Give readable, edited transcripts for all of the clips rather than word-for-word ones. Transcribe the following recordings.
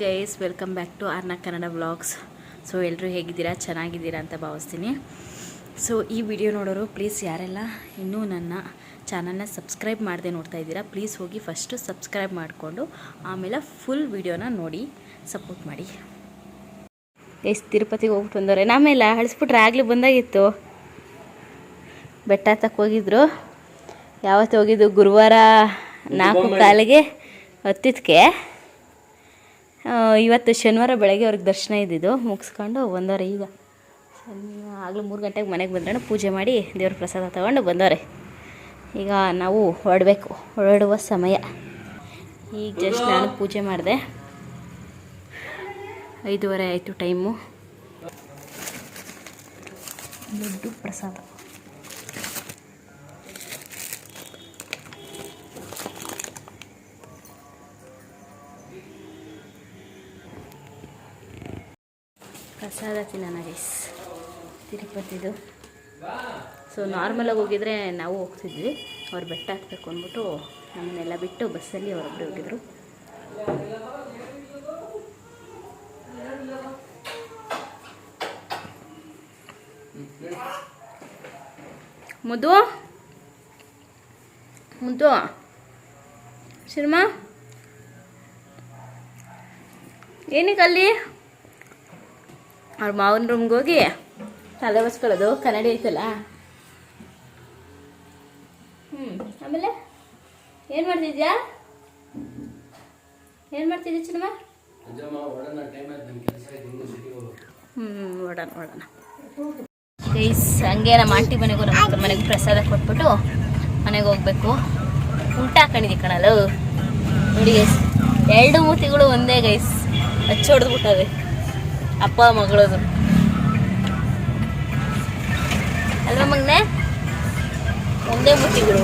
Guys, welcome back to ಆರ್ನ Kannada vlogs. So ಎಲ್ಲರೂ ಹೇಗಿದ್ದೀರಾ, ಚೆನ್ನಾಗಿದ್ದೀರಾ ಅಂತ ಭಾವಿಸ್ತೀನಿ. ಸೊ ಈ ವಿಡಿಯೋ ನೋಡೋರು ಪ್ಲೀಸ್ ಯಾರೆಲ್ಲ ಇನ್ನೂ ನನ್ನ ಚಾನಲ್ನ ಸಬ್ಸ್ಕ್ರೈಬ್ ಮಾಡದೆ ನೋಡ್ತಾ ಇದ್ದೀರಾ, ಪ್ಲೀಸ್ ಹೋಗಿ ಫಸ್ಟು ಸಬ್ಸ್ಕ್ರೈಬ್ ಮಾಡಿಕೊಂಡು ಆಮೇಲೆ ಫುಲ್ ವಿಡಿಯೋನ ನೋಡಿ ಸಪೋರ್ಟ್ ಮಾಡಿ. ಗೈಸ್, ತಿರುಪತಿಗೆ ಹೋಗ್ಬಿಟ್ಟು ಬಂದವ್ರೆ. ನಾಮೇಲೆ ಅಳಿಸ್ಬಿಟ್ರೆ ಆಗಲೇ ಬಂದಾಗಿತ್ತು. ಬೆಟ್ಟ ಹತ್ತಕ್ಕೆ ಹೋಗಿದ್ರು. ಯಾವತ್ತು ಹೋಗಿದ್ದು? ಗುರುವಾರ 4:15ಗೆ ಹತ್ತಿದ್ದಕ್ಕೆ. ಇವತ್ತು ಶನಿವಾರ ಬೆಳಗ್ಗೆ ಅವ್ರಿಗೆ ದರ್ಶನ ಇದ್ದಿದ್ದು ಮುಗಿಸ್ಕೊಂಡು ಬಂದವ್ರೆ. ಈಗ ಆಗಲೂ 3 ಗಂಟೆಗೆ ಮನೆಗೆ ಬಂದ್ರೆ ಪೂಜೆ ಮಾಡಿ ದೇವ್ರ ಪ್ರಸಾದ ತಗೊಂಡು ಬಂದವ್ರೆ. ಈಗ ನಾವು ಹೊರಡುವ ಸಮಯ. ಈಗ ಜಸ್ಟ್ ನಾನು ಪೂಜೆ ಮಾಡಿದೆ. 5:15 ಆಯಿತು ಟೈಮು. ದೊಡ್ಡ ಪ್ರಸಾದ. ಪ್ರಸಾದ ತಿನ್ನೋಣ ಗೈಸ್, ತಿರುಪತಿದು. ಸೊ ನಾರ್ಮಲಾಗಿ ಹೋಗಿದ್ರೆ ನಾವು ಹೋಗ್ತಿದ್ವಿ. ಅವ್ರು ಬೆಟ್ಟ ಹತ್ತಬೇಕು ಅಂದ್ಬಿಟ್ಟು ನಮ್ಮನ್ನೆಲ್ಲ ಬಿಟ್ಟು ಬಸ್ಸಲ್ಲಿ ಅವರೊಬ್ಬರು ಹೋಗಿದ್ರು. ಮುದ್ದು ಮುದ್ದು ಶರ್ಮಾ ಏನಕ್ಕಲ್ಲಿ ಅವ್ರ ಮಾವನ ರೂಮ್ಗೆ ಹೋಗಿ ತಲೆ ಬಸ್ಕೊಳ್ಳೋದು. ಕನ್ನಡಿ ಐತಲ್ಲ. ಆಮೇಲೆ ಏನು ಮಾಡ್ತಿದ್ಯಾ? ಏನು ಮಾಡ್ತಿದ್ಯಾ ಚಿನ್ನಮ್ಮ? ಓಡೋಣ ಗೈಸ್. ಹಂಗೆ ನಮ್ಮ ಆಂಟಿ ಮನೆಗೂ ನಮ್ಮ ಅಕ್ಕನ ಮನೆಗೂ ಪ್ರಸಾದ ಕೊಟ್ಬಿಟ್ಟು ಮನೆಗೆ ಹೋಗ್ಬೇಕು. ಊಟ ಹಾಕೊಂಡಿದ್ದೆ ಕಣಲು ನೋಡಿ ಗೈಸ್. 2 ಮೂತಿಗಳು ಒಂದೇ ಗೈಸ್, ಹಚ್ಚೊಡ್ದ್ಬಿಟ್ಟವೆ ಅಪ್ಪ ಮಗಳದು ಅಲ್ವಾ ಮಗನೆ? ಒಂದೇ ಮೂತಿಗಳು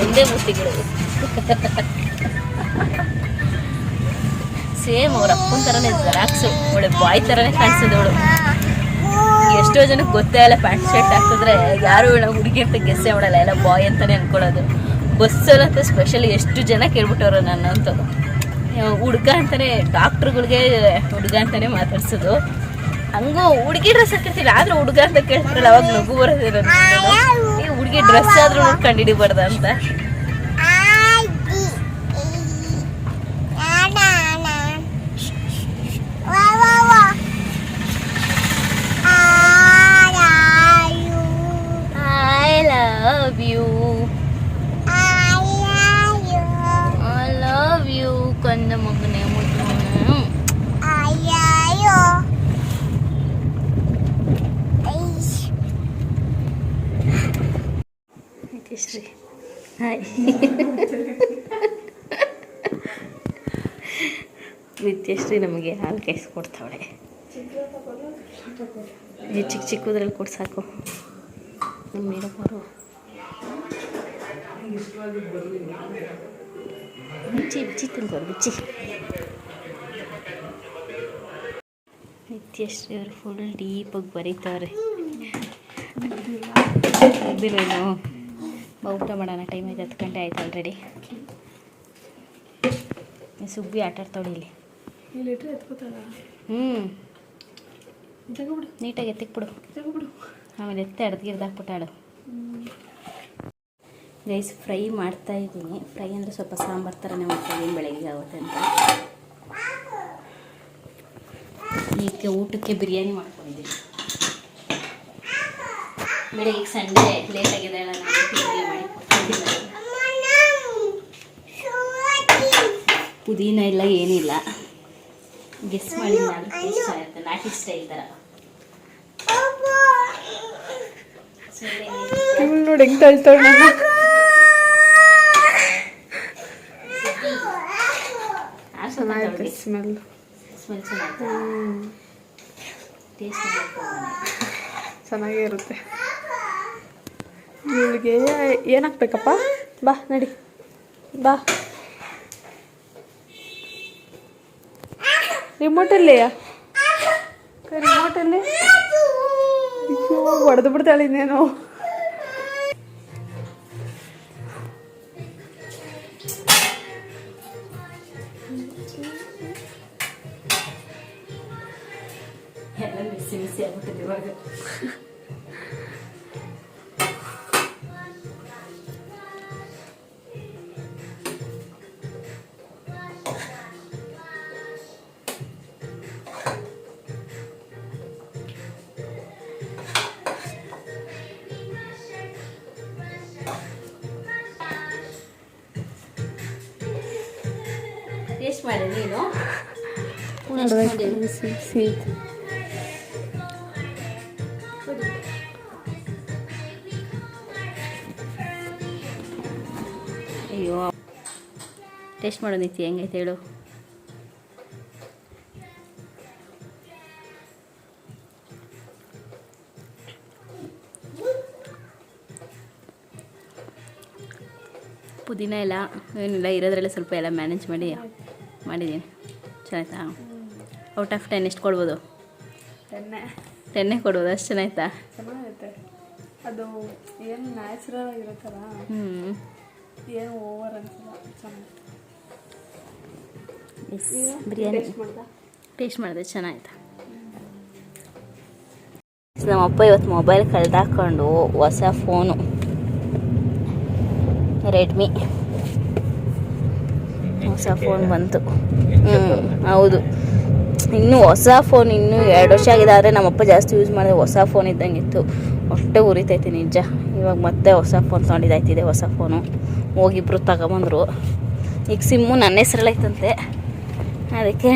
ಸೇಮ್ ಅವ್ರ ಅಪ್ಪನ ಥರನೇ ಜೆರಾಕ್ಸು. ಒಳ್ಳೆ ಬಾಯ್ ಥರನೇ ಕಾಣಿಸೋದವಳು. ಎಷ್ಟೋ ಜನಕ್ಕೆ ಗೊತ್ತೇ ಇಲ್ಲ ಪ್ಯಾಂಟ್ ಶರ್ಟ್ ಹಾಕಿದ್ರೆ ಯಾರು ಹೇಳೋ ಹುಡುಗಿ ಅಂತ ಗೆಸ್ಸೇ ಮಾಡಲ್ಲ, ಎಲ್ಲ ಬಾಯ್ ಅಂತಲೇ ಅನ್ಕೊಳ್ಳೋದು. ಬಸ್ಸಲ್ಲಂತೂ ಸ್ಪೆಷಲಿ ಎಷ್ಟು ಜನ ಕೇಳ್ಬಿಟ್ಟವ್ರು ನನ್ನಂತೂ. ಹುಡುಗ ಅಂತಲೇ ಡಾಕ್ಟ್ರುಗಳಿಗೆ ಹುಡುಗ ಅಂತಲೇ ಮಾತಾಡ್ಸೋದು. ಹಂಗೂ ಹುಡುಗಿ ಡ್ರೆಸ್ ಹಾಕಿರ್ತಿಲ್ಲ, ಆದ್ರೂ ಹುಡುಗ ಅಂತ ಕೇಳ್ತಾರಲ್ಲ, ಅವಾಗ ನಗು ಬರೋದಿಲ್ಲ. ಈ ಹುಡುಗಿ ಡ್ರೆಸ್ ಆದ್ರೂ ಕಂಡು ಹಿಡಿಬಾರ್ದ ಅಂತ. ಐ ಲವ್ ಯು ಕಂದ ಮಗನೇ ಮುದ್ದು. ನಿತ್ಯಶ್ರೀ ಹಾಯ್. ನಿತ್ಯಶ್ರೀ ನಮಗೆ ಹಾಲು ಕಾಯಿಸ್ಕೊಡ್ತಾವಳೆ. ಚಿಕ್ಕದ್ರಲ್ಲಿ ಕೊಟ್ಟು ಸಾಕು. ನಮ್ಮ ಮೇಡಮ್ ಅವರು ಬಿಚ್ಚಿ ತಿಂತವ್ರು ಬಿಚ್ಚಿ. ನಿತ್ಯಶ್ರೀ ಅವರು ಫುಲ್ ಡೀಪಾಗಿ ಬರೀತವ್ರೆ. ಇದ್ದಿರೇನು ಊಟ ಮಾಡೋಣ, ಟೈಮ್ ಆಯ್ತು, 10 ಗಂಟೆ ಆಯ್ತು ಆಲ್ರೆಡಿ. ಸುಬ್ಬಿ ಆಟಾಡ್ತಾವಳಿ ಇಲ್ಲಿ. ನೀಟಾಗಿ ಎತ್ತಿಕ್ಬಿಡು, ಆಮೇಲೆ ಅಡ್ದಿರ್ದಾಕ್ಬಿಟ್ಟಾಡು. ಗೈಸ್, ಫ್ರೈ ಮಾಡ್ತಾಯಿದ್ದೀನಿ. ಫ್ರೈ ಅಂದರೆ ಸ್ವಲ್ಪ ಸಾಂಬಾರು ಥರನೇ ಮಾಡ್ತಾಯಿದ್ದೀನಿ, ಬೆಳಗ್ಗೆ ಆಗುತ್ತೆ ಅಂತ. ಈಗ ಊಟಕ್ಕೆ ಬಿರಿಯಾನಿ ಮಾಡ್ಕೊಂಡಿದ್ದೀನಿ. ಬೆಳಗ್ಗೆ ಸಂಡೇ ಲೇಟಾಗಿದೆ ಅಲ್ಲ, ನಾನು ಮಾಡಿ ಪುದೀನ ಇಲ್ಲ ಏನಿಲ್ಲ. ಗೆಸ್ ಮಾಡಿ ನಾನು ಟೇಸ್ಟ್ ಆಗುತ್ತೆ, ನಾಟಿ ಸ್ಟೈಲ್ ಥರ. ನೋಡಿ ಹೆಂಗೆ ತಳ್ತಾಳೆ ನನ್ನ. ಚೆನ್ನಾಗಿರುತ್ತೆ ಸ್ಮೆಲ್ ಚೆನ್ನಾಗಿರುತ್ತೆ, ಟೇಸ್ಟ್ ಚೆನ್ನಾಗೇ ಇರುತ್ತೆ. ಇವಳಿಗೆ ಏನು ಹಾಕ್ಬೇಕಪ್ಪ? ಬಾ ನಡಿ, ಬಾ. ರಿಮೋಟಲ್ಲಿ ಹೊಡೆದು ಬಿಡ್ತಾಳೆ ಇನ್ನೇನು. ಬಿಸಿ ಬಿಸಿ ಆಗ್ಬಿಟ್ಟಿದೆ ಇವಾಗ. ಟೇಸ್ಟ್ ಮಾಡಿ ನೀನು. ಮಾಡಬೇಕು ಬಿಸಿ ಬಿಸಿ ಐತೆ. ಅಯ್ಯೋ ಟೇಸ್ಟ್ ಮಾಡೋ ನೀತಿ ಹೆಂಗೈತೆ ಹೇಳು. ಪುದೀನ ಎಲ್ಲ ಏನಿಲ್ಲ, ಇರೋದ್ರಲ್ಲೇ ಸ್ವಲ್ಪ ಎಲ್ಲ ಮ್ಯಾನೇಜ್ ಮಾಡಿದ್ದೀನಿ. ಚೆನ್ನಾಯ್ತಾ? ಔಟ್ ಆಫ್ 10 ಎಷ್ಟು ಕೊಡ್ಬೋದು? 10 ಕೊಡ್ಬೋದು. ಅಷ್ಟು ಚೆನ್ನಾಯ್ತಾ? ಚೆನ್ನಾಗೈತೆ. ಅದು ಏನು ನ್ಯಾಚುರಲ್ ಆಗಿರುತ್ತಲ್ಲ, ಏನು ಓವರ್ ಅನ್ಸಲ್ಲ. ಚೆನ್ನಾಗಿ ಬಿರಿಯಾನಿ ಟೇಸ್ಟ್ ಮಾಡಿದೆ, ಚೆನ್ನಾಯ್ತಾ? ನಮ್ಮಪ್ಪ ಇವತ್ತು ಮೊಬೈಲ್ ಕಳೆದಾಕೊಂಡು ಹೊಸ ಫೋನು ರೆಡ್ಮಿ ಹೊಸ ಫೋನ್ ಬಂತು. ಹೌದು, ಇನ್ನೂ ಹೊಸ ಫೋನ್ ಇನ್ನೂ 2 ವರ್ಷ ಆಗಿದೆ. ಆದರೆ ನಮ್ಮಪ್ಪ ಜಾಸ್ತಿ ಯೂಸ್ ಮಾಡಿದ್ರೆ ಹೊಸ ಫೋನ್ ಇದ್ದಂಗೆ ಇತ್ತು. ಹೊಟ್ಟೆ ಉರಿತೈತೆ ನಿಜ. ಇವಾಗ ಮತ್ತೆ ಹೊಸ ಫೋನ್ ತೊಗೊಂಡಿದ್ದಾಯ್ತಿದೆ. ಹೊಸ ಫೋನು ಹೋಗಿಬ್ರು ತಗೊಬಂದರು. ಈಗ ಸಿಮ್ಮು ನನ್ನ ಹೆಸ್ರಲ್ಲಿ ಐತಂತೆ, ಅದಕ್ಕೆ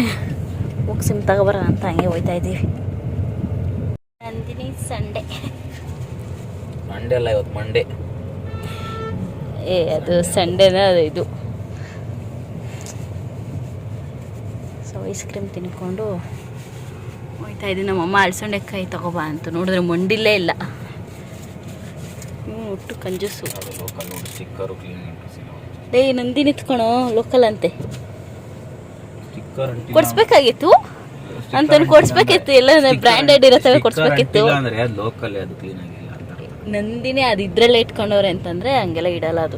ಹೋಗಿ ಸಿಮ್ ತಗೊಬರೋಣ ಅಂತ ಹಂಗೆ ಹೋಗ್ತಾ ಇದ್ದೀವಿ. ನಂದಿನಿ ಸಂಡೇ ಅಲ್ಲ, ಇವತ್ತು ಮಂಡೇ. ಅದು ಸಂಡೇನ ಅದು ಇದು. ಸೊ ಐಸ್ ಕ್ರೀಮ್ ತಿನ್ಕೊಂಡು ಹೋಗ್ತಾ ಇದ್ದೀನಿ. ನಮ್ಮಮ್ಮ ಅಳಸಂಡೆಕಾಯಿ ತಗೋಬಾ ಅಂತ ನೋಡಿದ್ರೆ ಮಂಡಿಲ್ಲೇ ಇಲ್ಲ. ಒಟ್ಟು ಕಂಜೂಸು. ಡೇ ನಂದಿ ನಿತ್ಕೊಳೋ ಲೋಕಲ್ ಅಂತೆ ಕೊಡ್ಸ್ಬೇಕಾಗಿತ್ತು ಅಂತ ಕೊಡ್ಸ್ಬೇಕಿತ್ತು. ಎಲ್ಲ ಬ್ರ್ಯಾಂಡೆಡ್ ಇರತ್ತವೆ ಕೊಡ್ಸ್ಬೇಕಿತ್ತು. ನಂದಿನೇ ಅದು ಇದ್ರಲ್ಲೇ ಇಟ್ಕೊಂಡವ್ರೆ ಅಂತಂದ್ರೆ ಹಂಗೆಲ್ಲ ಇಡಲ್ಲ. ಅದು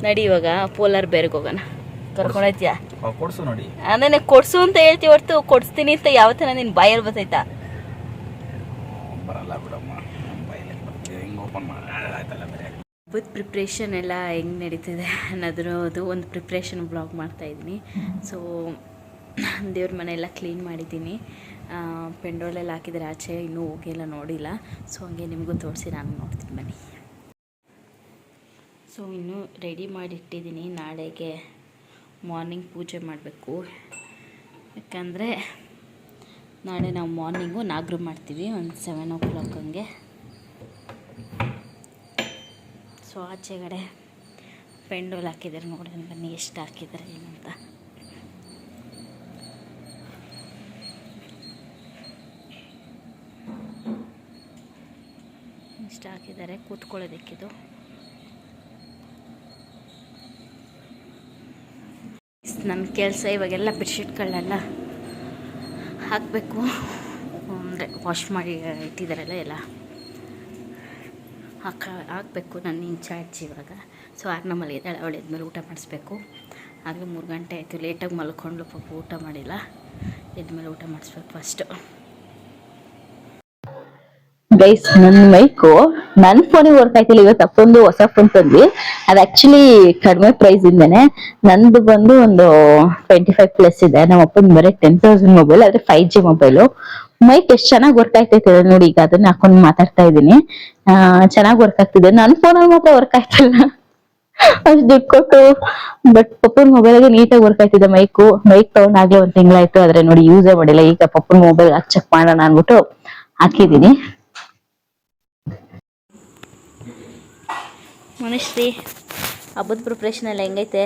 ನಡಿ ಇವಾಗ ಪೋಲಾರ್ ಬೇರೆಗೆ ಹೋಗೋಣ. ಕರ್ಕೊಂಡೋಯ್ತೀಯಾ? ಕೊಡ್ಸು ನೋಡಿ. ಅಂದ್ರೆ ಕೊಡ್ಸು ಅಂತ ಹೇಳ್ತೀವಿ ಹೊರ್ತು ಕೊಡಿಸ್ತೀನಿ ಅಂತ ಯಾವತ್ತನ ನಿನ್ ಬಾಯಲ್ಲಿ ಬರ್ತೈತಾ? ಹಬ್ಬದ ಪ್ರಿಪ್ರೇಷನ್ ಎಲ್ಲ ಹೆಂಗೆ ನಡೀತಿದೆ ಅನ್ನೋದು ಒಂದು ಪ್ರಿಪ್ರೇಷನ್ ಬ್ಲಾಗ್ ಮಾಡ್ತಾಯಿದ್ದೀನಿ. ಸೊ ದೇವ್ರ ಮನೆಯೆಲ್ಲ ಕ್ಲೀನ್ ಮಾಡಿದ್ದೀನಿ. ಪೆಂಡೋಲೆಲ್ಲ ಹಾಕಿದರೆ ಆಚೆ ಇನ್ನೂ ಹೋಗಿಲ್ಲ, ನೋಡಿಲ್ಲ. ಸೊ ಹಂಗೆ ನಿಮಗೂ ತೋರಿಸಿ ನಾನು ನೋಡ್ತೀನಿ ಬನ್ನಿ. ಸೊ ಇನ್ನೂ ರೆಡಿ ಮಾಡಿಟ್ಟಿದ್ದೀನಿ. ನಾಳೆಗೆ ಮಾರ್ನಿಂಗ್ ಪೂಜೆ ಮಾಡಬೇಕು. ಯಾಕಂದರೆ ನಾಳೆ ನಾವು ಮಾರ್ನಿಂಗು ನಾಗರು ಮಾಡ್ತೀವಿ, ಒಂದು 7 o'clock ಹಂಗೆ. ಸೊ ಆಚೆಗಡೆ ಪೆಂಡೋಲ್ ಹಾಕಿದ್ದಾರೆ, ನೋಡೋಣ ಬನ್ನಿ ಎಷ್ಟು ಹಾಕಿದ್ದಾರೆ ಏನು ಅಂತ. ಇಷ್ಟು ಹಾಕಿದ್ದಾರೆ ಕೂತ್ಕೊಳ್ಳೋದಕ್ಕಿದು. ನನ್ನ ಕೆಲಸ ಇವಾಗೆಲ್ಲ ಬೆಡ್ಶೀಟ್ಗಳನ್ನೆಲ್ಲ ಹಾಕಬೇಕು. ಅಂದರೆ ವಾಶ್ ಮಾಡಿ ಇಟ್ಟಿದ್ದಾರಲ್ಲ ಎಲ್ಲ ಹಾಕಬೇಕು. ನಾನು ಇನ್ಚಾರ್ಜ್ ಇವಾಗ. ಸೊ 6 ಮಲಗಿದ್ದಾಳೆ, ಅವಳು ಎದ್ಮೇಲೆ ಊಟ ಮಾಡಿಸ್ಬೇಕು. ಹಾಗೆ 3 ಗಂಟೆ ಆಯಿತು, ಲೇಟಾಗಿ ಮಲ್ಕೊಂಡು ಪಾಪ ಊಟ ಮಾಡಿಲ್ಲ. ಎದ್ಮೇಲೆ ಊಟ ಮಾಡಿಸ್ಬೇಕು ಫಸ್ಟು. ಗೈಸ್, ನನ್ನ ಮೈಕು ನನ್ನ ಫೋನಿಗೆ ವರ್ಕ್ ಆಯ್ತಿಲ್ಲ. ಇವತ್ತು ಅಪ್ಪೊಂದು ಹೊಸ ಫೋನ್ ತಂದ್ವಿ. ಅದು ಆಕ್ಚುಲಿ ಕಡಿಮೆ ಪ್ರೈಸ್ ಇಂದಾನೆ. ನಂದು ಬಂದು ಒಂದು 25+ ಇದೆ. ನಮ್ಮ ಅಪ್ಪನ ಬರೀ 10,000 ಮೊಬೈಲ್, ಆದ್ರೆ 5G ಮೊಬೈಲು. ಮೈಕ್ ಎಷ್ಟು ಚೆನ್ನಾಗಿ ವರ್ಕ್ ಆಗ್ತೈತೆ ನೋಡಿ. ಈಗ ಅದನ್ನ ಹಾಕೊಂಡು ಮಾತಾಡ್ತಾ ಇದ್ದೀನಿ. ಚೆನ್ನಾಗಿ ವರ್ಕ್ ಆಗ್ತಿದೆ. ನನ್ನ ಫೋನಲ್ಲಿ ಮಾತ್ರ ವರ್ಕ್ ಆಗ್ತಿಲ್ಲ, ಅಷ್ಟು ದುಡ್ಡು ಕೊಟ್ಟು. ಬಟ್ ಪಪ್ಪನ ಮೊಬೈಲ್ಗೆ ನೀಟಾಗಿ ವರ್ಕ್ ಆಗ್ತಿದೆ. ಮೈಕ್ ತಗೊಂಡಾಗ್ಲೇ 1 ತಿಂಗಳಾಯ್ತು, ಆದ್ರೆ ನೋಡಿ ಯೂಸೇ ಮಾಡಿಲ್ಲ. ಈಗ ಪಪ್ಪನ ಮೊಬೈಲ್ ಚೆಕ್ ಮಾಡೋಣ ಅನ್ಬಿಟ್ಟು ಹಾಕಿದ್ದೀನಿ. ಮನುಷ್ಯರಿ, ಹಬ್ಬದ ಪ್ರಿಪ್ರೇಷನ್ ಎಲ್ಲ ಹೆಂಗೈತೆ?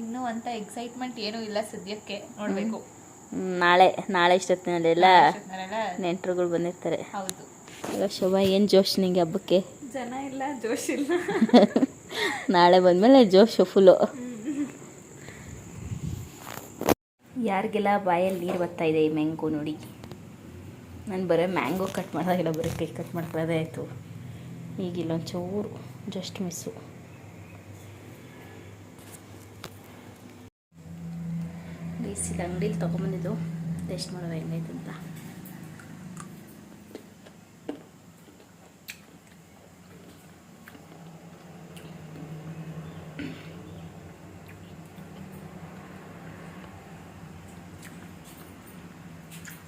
ಇನ್ನೂ ಅಂತ ಎಕ್ಸೈಟ್ಮೆಂಟ್ ಏನೂ ಇಲ್ಲ ಸದ್ಯಕ್ಕೆ, ನೋಡಬೇಕು. ನಾಳೆ ಇಷ್ಟೊತ್ತಿನಲ್ಲೆಲ್ಲ ನೆಂಟರುಗಳು ಬಂದಿರ್ತಾರೆ. ಹೌದು. ಈಗ ಶೋಭಾ, ಏನು ಜೋಶ್ ನಿಂಗೆ ಹಬ್ಬಕ್ಕೆ? ಜನ ಇಲ್ಲ, ಜೋಶ್ ಇಲ್ಲ. ನಾಳೆ ಬಂದಮೇಲೆ ಜೋಶು ಫುಲ್ಲು. ಯಾರಿಗೆಲ್ಲ ಬಾಯಲ್ಲಿ ನೀರು ಬರ್ತಾ ಇದೆ ಈ ಮ್ಯಾಂಗೋ ನೋಡಿ. ನಾನು ಬರೀ ಮ್ಯಾಂಗೋ ಕಟ್ ಮಾಡೋದಾಗಿಲ್ಲ, ಬರೀ ಕೇಕ್ ಕಟ್ ಮಾಡ್ಕೊಳ್ಳೋದೇ ಆಯಿತು. ಈಗಿಲ್ಲ ಒಂಚೂರು ಜಸ್ಟ್ ಮಿಸ್ಸು. ಬೇಸಿಗೆ ಅಂಗಡೀಲಿ ತೊಗೊಂಬಂದಿದ್ದು ಟೇಸ್ಟ್ ಮಾಡೋದು ಹೆಂಗೈತೆ ಅಂತ.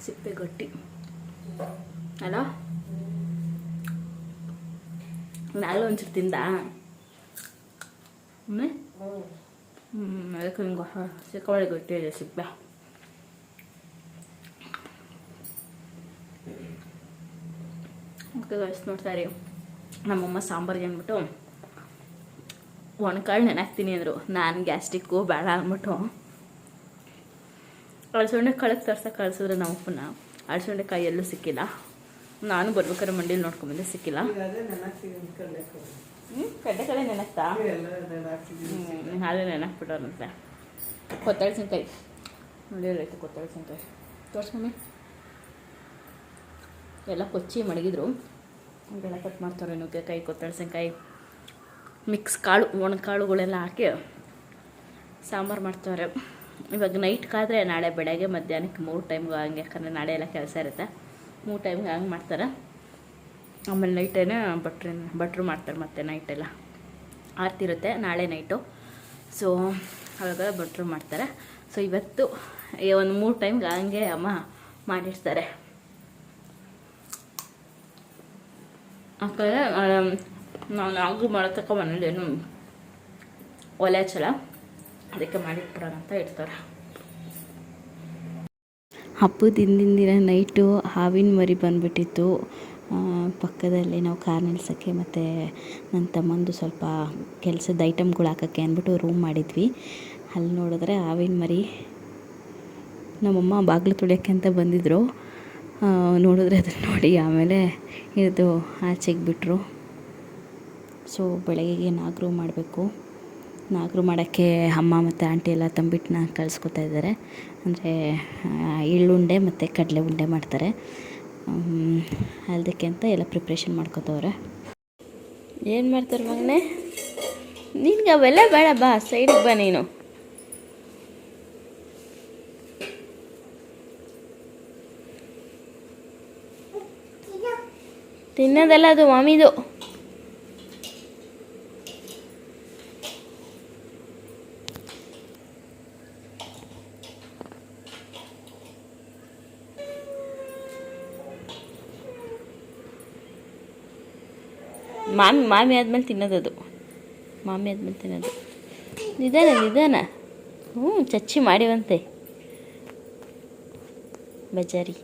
ಸಿಪ್ಪೆ ಗಟ್ಟಿ ಅಲ್ಲ, ನಾಳೆ ಒಂಚೂರು ತಿಂದ ಅದಕ್ಕೆ ಹಿಂಗೆ ಸಿಕ್ಕಾಬಳೆ ಗಟ್ಟಿ ಇದೆ ಸಿಪ್ಪೆ. ಓಕೆ ಗೈಸ್, ನೋಡ್ತಾರೆ ನಮ್ಮಮ್ಮ ಸಾಂಬಾರಿಗೆ ಅಂದ್ಬಿಟ್ಟು ಒಣಕಾಳು ನೆನಾಕ್ತೀನಿ ಅಂದರು. ನಾನು ಗ್ಯಾಸ್ಟ್ರಿಕ್ಕು ಬೇಡ ಅಂದ್ಬಿಟ್ಟು ಅಳಸಂಡೆ ಕಾಳಕ್ಕೆ ತರ್ಸಕ್ಕೆ ಕಳಿಸಿದ್ರೆ ನಮ್ಮಪ್ಪನ ಅಳಸಂಡೆ ಕಾಯಿ ಎಲ್ಲೂ ಸಿಕ್ಕಿಲ್ಲ. ನಾನು ಬರ್ಬೇಕಾದ್ರೆ ಮಂಡಿಲಿ ನೋಡ್ಕೊಂಬಂದೆ, ಸಿಕ್ಕಿಲ್ಲ. ಕಡ್ಲೆಕಾಯಿ ನೆನಕ್ತಾ ಹಾಗೆ ನೆನಕ್ಬಿಟ್ಟವ್ರಂತೆ. ಕೊತ್ತಂಬರಿ ಸಿಂಕಾಯಿ ನೋಡಿ ಎಲ್ಲೈತೆ ಕೊತ್ತಂಬರಿ ಸಿಂಕಾಯಿ ತೋರಿಸ್ಕೊಮ್ಮೆ. ಎಲ್ಲ ಕೊಚ್ಚಿ ಮಡಗಿದ್ರು, ಅದೆಲ್ಲ ಕಟ್ ಮಾಡ್ತಾರೆ. ನುಗ್ಗೆಕಾಯಿ, ಕೊತ್ತಂಬರಿ ಸಿಂಕಾಯಿ, ಮಿಕ್ಸ್ ಕಾಳು, ಒಣಕಾಳುಗಳೆಲ್ಲ ಹಾಕಿ ಸಾಂಬಾರು ಮಾಡ್ತಾರೆ. ಇವಾಗ ನೈಟ್ಗಾದರೆ ನಾಳೆ ಬೆಳಗ್ಗೆ ಮಧ್ಯಾಹ್ನಕ್ಕೆ 3 ಟೈಮ್ಗೆ ಹಂಗೆ, ಯಾಕಂದರೆ ನಾಳೆ ಎಲ್ಲ ಕೆಲಸ ಇರುತ್ತೆ. 3 ಟೈಮ್ಗೆ ಹಂಗೆ ಮಾಡ್ತಾರೆ. ಆಮೇಲೆ ನೈಟೇನೆ ಭಟ್ರು ಮಾಡ್ತಾರೆ. ಮತ್ತು ನೈಟೆಲ್ಲ ಆರ್ತಿರುತ್ತೆ ನಾಳೆ ನೈಟು. ಸೊ ಅವಾಗ ಭಟ್ರು ಮಾಡ್ತಾರೆ. ಸೊ ಇವತ್ತು ಒಂದು 3 ಟೈಮ್ಗೆ ಹಂಗೆ ಅಮ್ಮ ಮಾಡಿರ್ತಾರೆ. ಯಾಕಂದರೆ ನಾನು ಆಗು ಮಾಡತಕ್ಕ ಮನೇಲೇನು ಒಲೆ ಹಚ್ಚಲ್ಲ, ಅದಕ್ಕೆ ಮಾಡಿಟ್ಬಿಡೋಣ ಅಂತ ಇಡ್ತಾರೆ. ಹಬ್ಬದ ಹಿಂದಿನ ದಿನ ನೈಟು ಹಾವಿನ ಮರಿ ಬಂದುಬಿಟ್ಟಿತ್ತು ಪಕ್ಕದಲ್ಲಿ. ನಾವು ಕಾರ್ ನಿಲ್ಸೋಕ್ಕೆ ಮತ್ತು ನನ್ನ ತಮ್ಮಂದು ಸ್ವಲ್ಪ ಕೆಲಸದ ಐಟಮ್ಗಳು ಹಾಕೋಕ್ಕೆ ಅಂದ್ಬಿಟ್ಟು ರೂಮ್ ಮಾಡಿದ್ವಿ. ಅಲ್ಲಿ ನೋಡಿದ್ರೆ ಹಾವಿನ ಮರಿ. ನಮ್ಮಮ್ಮ ಬಾಗಿಲು ತುಳಿಯೋಕ್ಕೆ ಅಂತ ಬಂದಿದ್ದರು. ನೋಡಿದ್ರೆ ಅದನ್ನು ನೋಡಿ ಆಮೇಲೆ ಇದು ಆಚೆಗೆ ಬಿಟ್ಟರು. ಸೊ ಬೆಳಗ್ಗೆಗೆ ನಾಗರು ಮಾಡಬೇಕು. ನಾಗರು ಮಾಡೋಕ್ಕೆ ಅಮ್ಮ ಮತ್ತು ಆಂಟಿ ಎಲ್ಲ ತಂಬಿಟ್ಟನ್ನ ಕಳಿಸ್ಕೊತಾ ಇದ್ದಾರೆ. ಅಂದರೆ ಎಳ್ಳುಂಡೆ ಮತ್ತು ಕಡಲೆ ಉಂಡೆ ಮಾಡ್ತಾರೆ. ಅದಕ್ಕೆ ಅಂತ ಎಲ್ಲ ಪ್ರಿಪ್ರೇಷನ್ ಮಾಡ್ಕೊತವ್ರೆ. ಏನು ಮಾಡ್ತಾರೆ ಮಗನೇ? ನಿನ್ಗೆ ಅವೆಲ್ಲ ಬೇಡ, ಬಾ ಸೈಡಿಗೆ ಬಾ ನೀನು. ತಿನ್ನೋದಲ್ಲ ಅದು ಮಾಮಿದು. ಮಾಮಿ ಆದ್ಮೇಲೆ ತಿನ್ನೋದದು. ಮಾಮಿ ಆದ್ಮೇಲೆ ತಿನ್ನೋದು. ನಿಧಾನ. ಚಚ್ಚಿ ಮಾಡಿವಂತೆ ಬಜಾರಿ.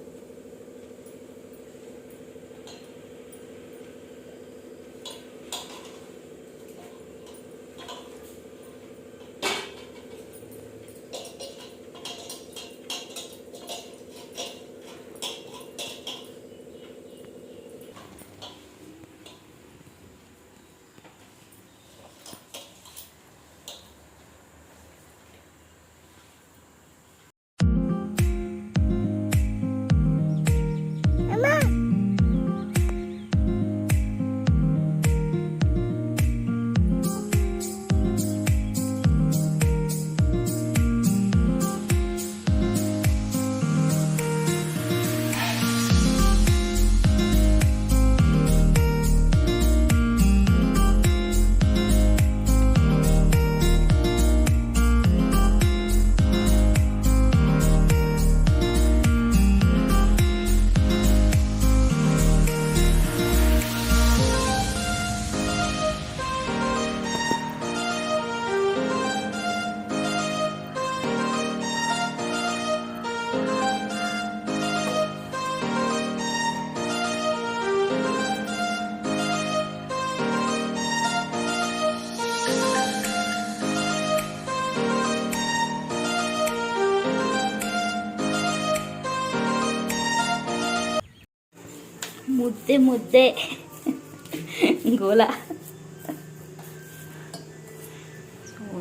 ಮುದ್ದೆ ಗೋಲ.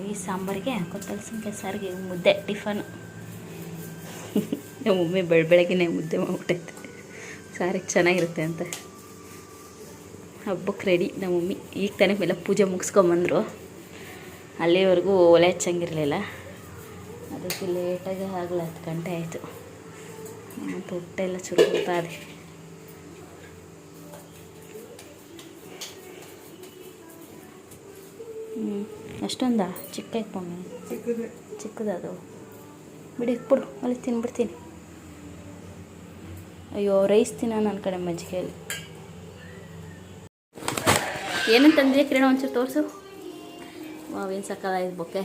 ಈ ಸಾಂಬಾರಿಗೆ ಕೊತ್ತಂಬರಿ ಸಿಂಕಾಯಿ ಸಾರಿಗೆ ಮುದ್ದೆ ಟಿಫನ್. ಒಮ್ಮೆ ಬೆಳಗ್ಗೆನೇ ಮುದ್ದೆ ಮಾಡ್ಬಿಟ್ಟೈತೆ. ಸಾರಿಗೆ ಚೆನ್ನಾಗಿರುತ್ತೆ ಅಂತ. ಹಬ್ಬಕ್ಕೆ ರೆಡಿ ನಮ್ಮ ಮಮ್ಮಿ. ಈಗ ತಾನೇ ಮೇಲೆ ಪೂಜೆ ಮುಗಿಸ್ಕೊಂಬಂದರು. ಅಲ್ಲಿವರೆಗೂ ಒಲೆ ಹಚ್ಚಂಗಿರಲಿಲ್ಲ. ಅದಕ್ಕೆ ಲೇಟಾಗಿ ಆಗಲ್ಲ 10 ಗಂಟೆ ಆಯಿತು. ಮತ್ತು ಹೊಟ್ಟೆ ಎಲ್ಲ ಚುರು ಹೋಗ್ತಾ ಇದೆ. ಅಷ್ಟೊಂದ ಚಿಕ್ಕ ಇಟ್ಕೊಂಡು ಚಿಕ್ಕದದು ಬಿಡಿ ಇಟ್ಬಿಡು, ಅಲ್ಲಿ ತಿನ್ಬಿಡ್ತೀನಿ. ಅಯ್ಯೋ ರೈಸ್ ತಿನ್ನ ನನ್ನ ಕಡೆ ಮಜ್ಜಿಗೆಯಲ್ಲಿ. ಏನಂತಂದ್ರೆ ಕಿರಣ ಒಂಚೂರು ತೋರಿಸು. ಏನು ಸಕ್ಕದಾಗಿದೆ ಬೊಕ್ಕೆ.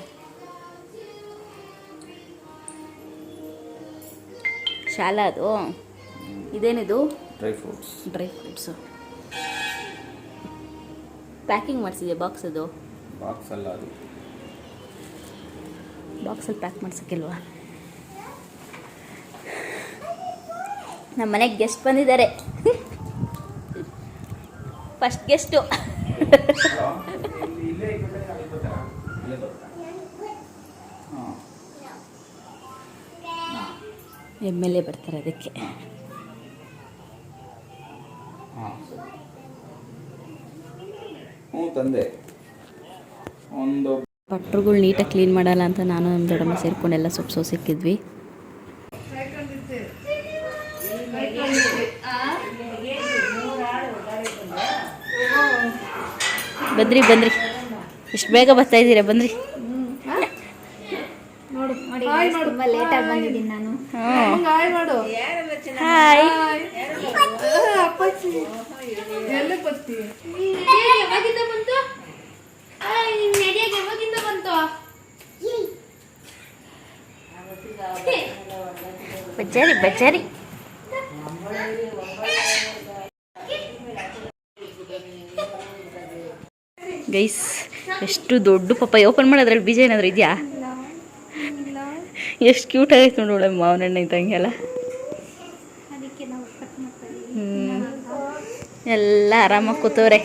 ಶಾಲಾ ಅದು. ಇದೇನಿದು? Dry fruits. ಪ್ಯಾಕಿಂಗ್ ಮಾಡಿಸಿದೆ ಬಾಕ್ಸ್ ಅದು. ಬಾಕ್ಸ್ ಅಲ್ಲ ಅದು. ಬಾಕ್ಸಲ್ಲಿ ಪ್ಯಾಕ್ ಮಾಡ್ಸೋಕ್ಕಿಲ್ವಾ? ನಮ್ಮ ಮನೆಗೆ ಗೆಸ್ಟ್ ಬಂದಿದ್ದಾರೆ. First guest. MLA ಬರ್ತಾರೆ ಅದಕ್ಕೆ. ತಂದೆ ಒಂದು ಪಟ್ರುಗಳು ನೀಟಾಗಿ ಕ್ಲೀನ್ ಮಾಡಲ್ಲ ಅಂತ ನಾನು ನಮ್ಮ ದೊಡ್ಡಮ್ಮ ಸೇರ್ಕೊಂಡೆಲ್ಲ ಸೊಪ್ಪು ಸಿಕ್ಕಿದ್ವಿ. ಬಂದ್ರಿ ಇಷ್ಟು ಬೇಗ ಬರ್ತಾ ಇದ್ದೀರಾ? ಬನ್ರಿ. ತುಂಬಾ ಲೇಟ್ ಆಗಿ ಬಂದಿದ್ದೀನಿ ನಾನು. ಹಾಯ್. ಬಜ್ಜಾರಿ ಗೈಸ್, ಎಷ್ಟು ದೊಡ್ಡ ಪಪ್ಪಾಯ. ಓಪನ್ ಮಾಡೋದ್ರಲ್ಲಿ ಬೀಜ ಏನಾದರೂ ಇದೆಯಾ? ಎಷ್ಟು ಕ್ಯೂಟ್ ಆಗೈತೆ ನೋಡಿ ಒಳ್ಳೆ ಮಾವಿನ ಹಣ್ಣು ಇದ್ದಂಗೆಲ್ಲ. ಎಲ್ಲ ಆರಾಮಾಗಿ ಕೂತವ್ರೆ.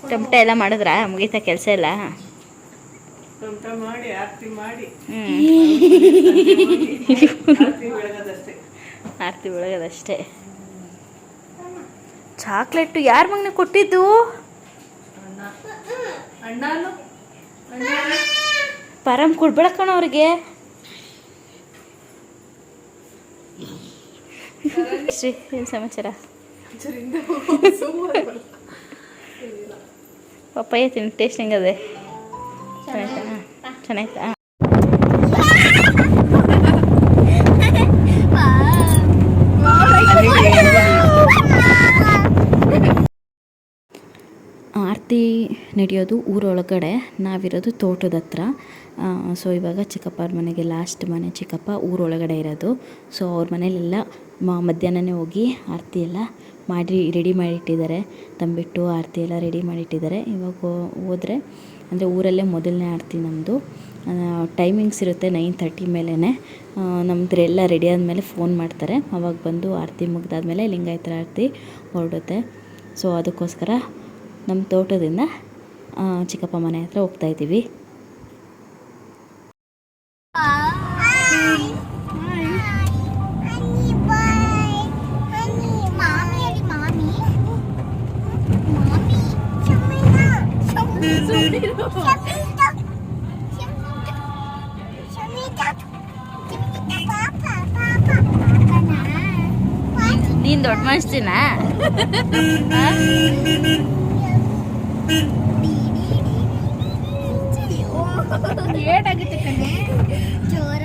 ಟೊಮಟ ಎಲ್ಲ ಮಾಡಿದ್ರಾ? ಮುಗೀತಾ ಕೆಲಸ ಎಲ್ಲ? ಆರತಿ ಬೆಳಗೋದಷ್ಟೇ. ಚಾಕ್ಲೇಟು ಯಾರ ಮಗನ ಕೊಟ್ಟಿದ್ದು? ಪರಮ್ ಕೊಡ್ಬೇಡ ಕಣ ಅವ್ರಿಗೆ. ಏನು ಸಮಾಚಾರ? ಪಪ್ಪಾಯ ತಿನ್ನು, ಟೇಸ್ಟ್ ಹೆಂಗದೆ? ಚೆನ್ನಾಯ್ತಾ? ಆರತಿ ನಡೆಯೋದು ಊರೊಳಗಡೆ, ನಾವಿರೋದು ತೋಟದ ಹತ್ರ. ಸೊ ಇವಾಗ ಚಿಕ್ಕಪ್ಪರ ಮನೆಗೆ, ಲಾಸ್ಟ್ ಮನೆ ಚಿಕ್ಕಪ್ಪ ಊರೊಳಗಡೆ ಇರೋದು. ಸೊ ಅವ್ರ ಮನೇಲೆಲ್ಲ ಮಧ್ಯಾಹ್ನನೇ ಹೋಗಿ ಆರತಿ ಎಲ್ಲ ರೆಡಿ ಮಾಡಿಟ್ಟಿದ್ದಾರೆ. ತಂಬಿಟ್ಟು ಆರತಿ ಎಲ್ಲ ರೆಡಿ ಮಾಡಿಟ್ಟಿದ್ದಾರೆ. ಇವಾಗ ಹೋದರೆ ಅಂದರೆ ಊರಲ್ಲೇ ಮೊದಲನೇ ಆರತಿ ನಮ್ಮದು. ಟೈಮಿಂಗ್ಸ್ ಇರುತ್ತೆ 9:30 ಮೇಲೇ. ನಮ್ಮದು ಎಲ್ಲ ರೆಡಿ ಆದಮೇಲೆ ಫೋನ್ ಮಾಡ್ತಾರೆ. ಅವಾಗ ಬಂದು ಆರತಿ ಮುಗ್ದಾದ್ಮೇಲೆ ಲಿಂಗಾಯತರ ಆರತಿ ಹೊರಡುತ್ತೆ. ಸೊ ಅದಕ್ಕೋಸ್ಕರ ನಮ್ಮ ತೋಟದಿಂದ ಚಿಕ್ಕಪ್ಪ ಮನೆ ಹತ್ರ ಹೋಗ್ತಾಯಿದ್ದೀವಿ. ನೀನು ದೊಡ್ಡ ಮನುಷ್ಯನ? ಏಟಾಗಿತ್ತು ಕಣೆ, ಜೋರ